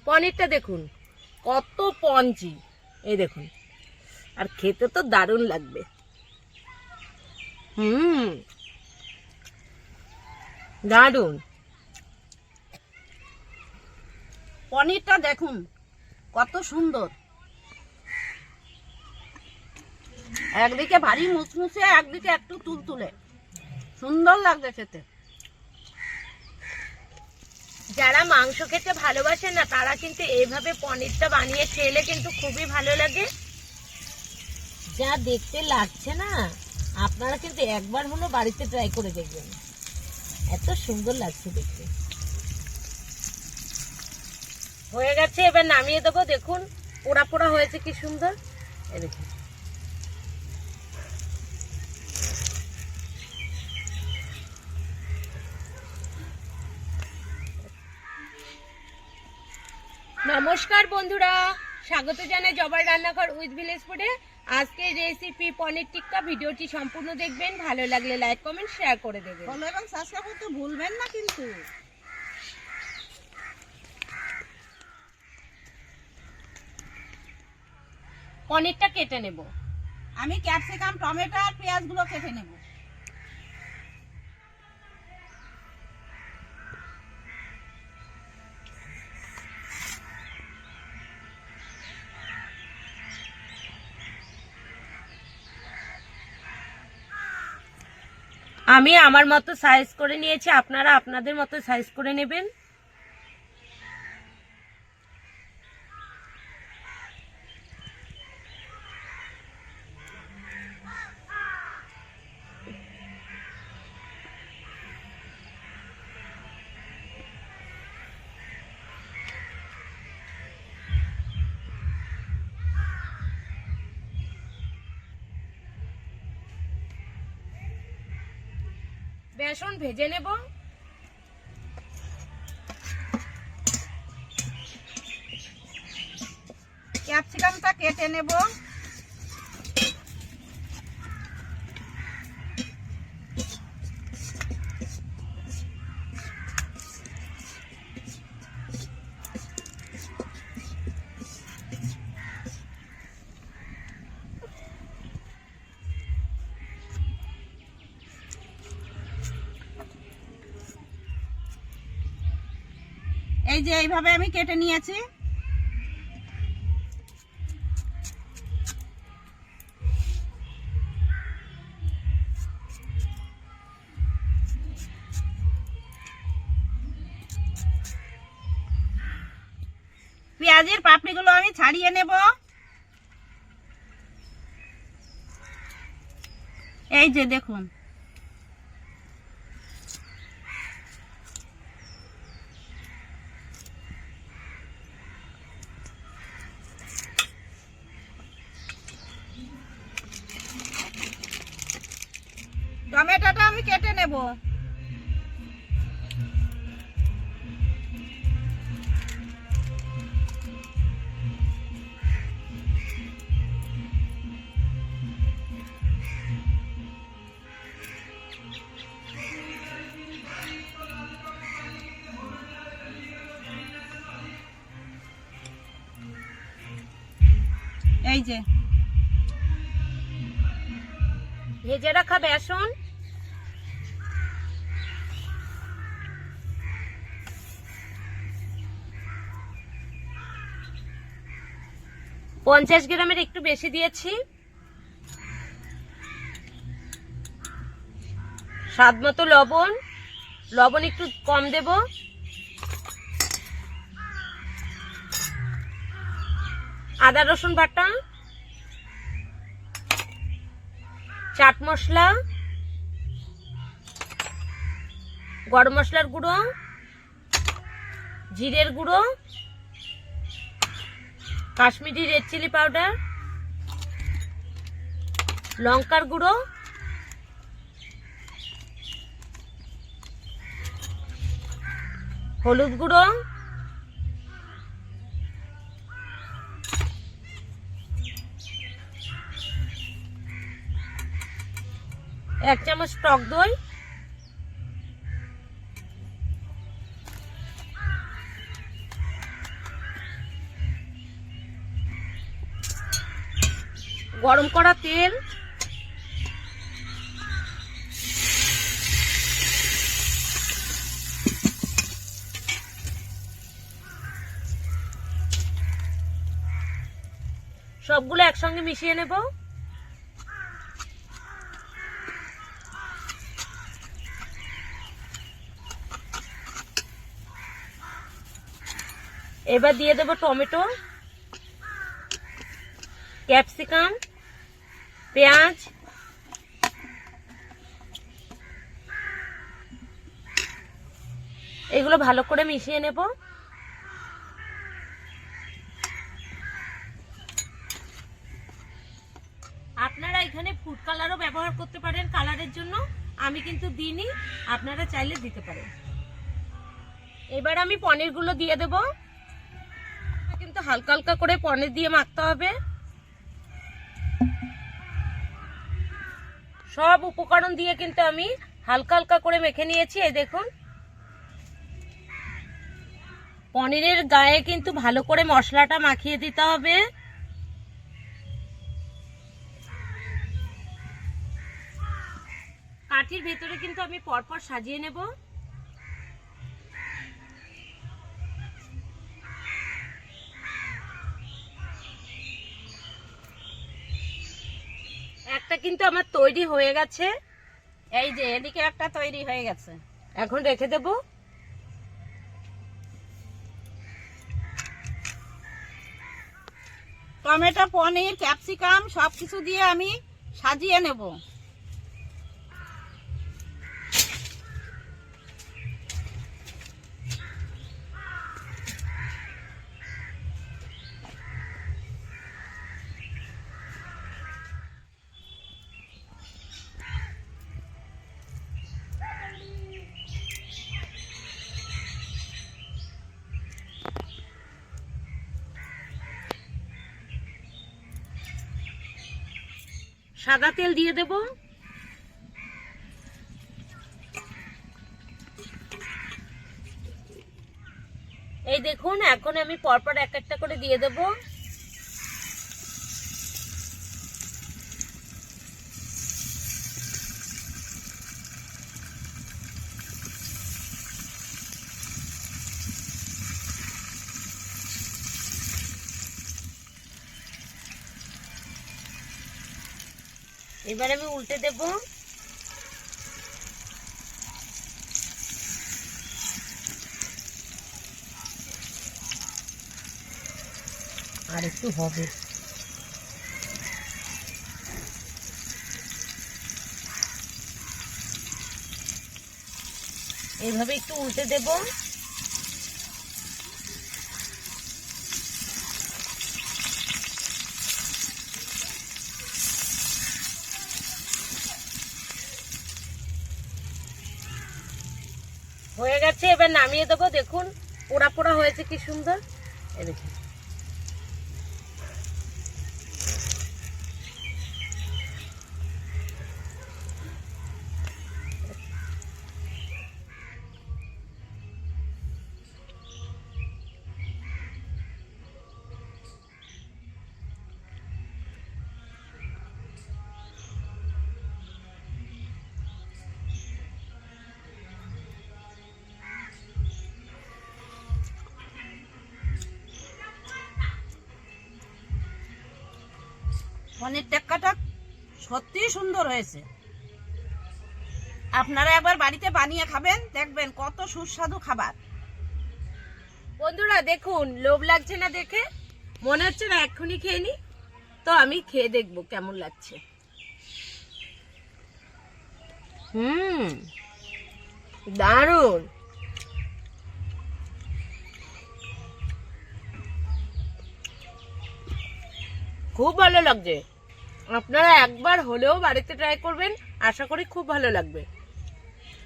পনিরটা দেখুন কত পঞ্চি, এই দেখুন, আর খেতে তো দারুণ লাগবে। দারুণ। পনিরটা দেখুন কত সুন্দর, একদিকে ভারী মুচমুচে, একদিকে একটু তুলতুলে, সুন্দর লাগছে খেতে। যারা মাংস খেতে ভালোবাসে না তারা কিন্তু এইভাবে পনিরটা বানিয়ে খেলে কিন্তু খুবই ভালো লাগে। যা দেখতে লাগছে না, আপনারা কিন্তু একবার হলো বাড়িতে ট্রাই করে দেখবেন, এত সুন্দর লাগছে দেখতে। হয়ে গেছে, এবার নামিয়ে দেবো। দেখুন পোড়া পোড়া হয়েছে কি সুন্দর, এই দেখুন। নমস্কার বন্ধুরা, স্বাগত জানাই জবার রান্নাঘর উইথ ভিলেজ ফুডে। আজকে রেসিপি পনির টিক্কা। ভিডিওটি সম্পূর্ণ দেখবেন, ভালো লাগলে লাইক কমেন্ট শেয়ার করে দেবেন, ফলো এবং সাবস্ক্রাইব করতে ভুলবেন না কিন্তু। পনিরটা কেটে নেব। আমি ক্যাপসিকাম, টমেটো আর পেঁয়াজগুলো কেটে নেব। আমি আমার মতো সাইজ করে নিয়েছি, আপনারা আপনাদের মতো সাইজ করে নেবেন। বেসন ভেজে নেব। ক্যাপসিকামটা কেটে নেব। এই যে এইভাবে আমি কেটে নিয়েছি। পেঁয়াজের পাপড়িগুলো আমি ছাড়িয়ে নেব। এই যে দেখুন, টমেটোটা আমি কেটে নেব। এই যে ভেজে রাখা বেসন, পঞ্চাশ গ্রামের একটু বেশি দিয়েছি। স্বাদ মতো লবণ, লবণ একটু কম দেব। আদা রসুন বাটা, চাট মশলা, গরম মশলার গুঁড়ো, জিরের গুঁড়ো, কাশ্মীরি রেড চিলি পাউডার, লঙ্কার গুঁড়ো, হলুদ গুঁড়ো, এক চামচ টক দই, গরম করা তেল, সবগুলো একসঙ্গে মিশিয়ে নেব। এবার দিয়ে দেব টমেটো, ক্যাপসিকাম, পেঁয়াজ, এগুলো ভালো করে মিশিয়ে নেব। আপনারা এখানে ফুড কালারও ব্যবহার করতে পারেন কালারের জন্য, আমি কিন্তু দিইনি, আপনারা চাইলে দিতে পারেন। এবার আমি পনিরগুলো দিয়ে দেব। কিন্তু হালকা হালকা করে পনির দিয়ে মাখতে হবে। সব উপকরণ দিয়ে কিন্তু আমি হালকা হালকা করে মেখে নিয়েছি। এই দেখুন, পনিরের গায়ে কিন্তু ভালো করে মশলাটা মাখিয়ে দিতে হবে। কাঠির ভেতরে কিন্তু আমি পরপর সাজিয়ে নেব। একটা কিন্তু আমার তৈরি হয়ে গেছে, এই যে এদিকে একটা তৈরি হয়ে গেছে। এখন রেখে দেব। টমেটো, পনির, ক্যাপসিকাম সবকিছু দিয়ে আমি সাজিয়ে নেব। সাদা তেল দিয়ে দেব। এই দেখুন, এখন আমি পরপর এক একটা করে দিয়ে দেব। এবার আমি উল্টে দেব। আর একটু হবে। এইভাবে একটু উল্টে দেব। হয়ে গেছে, এবার নামিয়ে দেবো। দেখুন পোড়া পোড়া হয়েছে কি সুন্দর। এই দেখুন, পনির টিক্কাটা সত্যি সুন্দর হয়েছে। আপনারা একবার বাড়িতে বানিয়ে খাবেন, দেখবেন কত সুস্বাদু খাবার। বন্ধুরা দেখুন, লোভ লাগছে না দেখে? মনে হচ্ছে না এক্ষুনি খেয়ে নি? তো আমি খেয়ে দেখবো কেমন লাগছে। দারুণ। খুব ভালো লাগছে। আপনারা একবার হলেও বাড়িতে ট্রাই করবেন, আশা করি খুব ভালো লাগবে।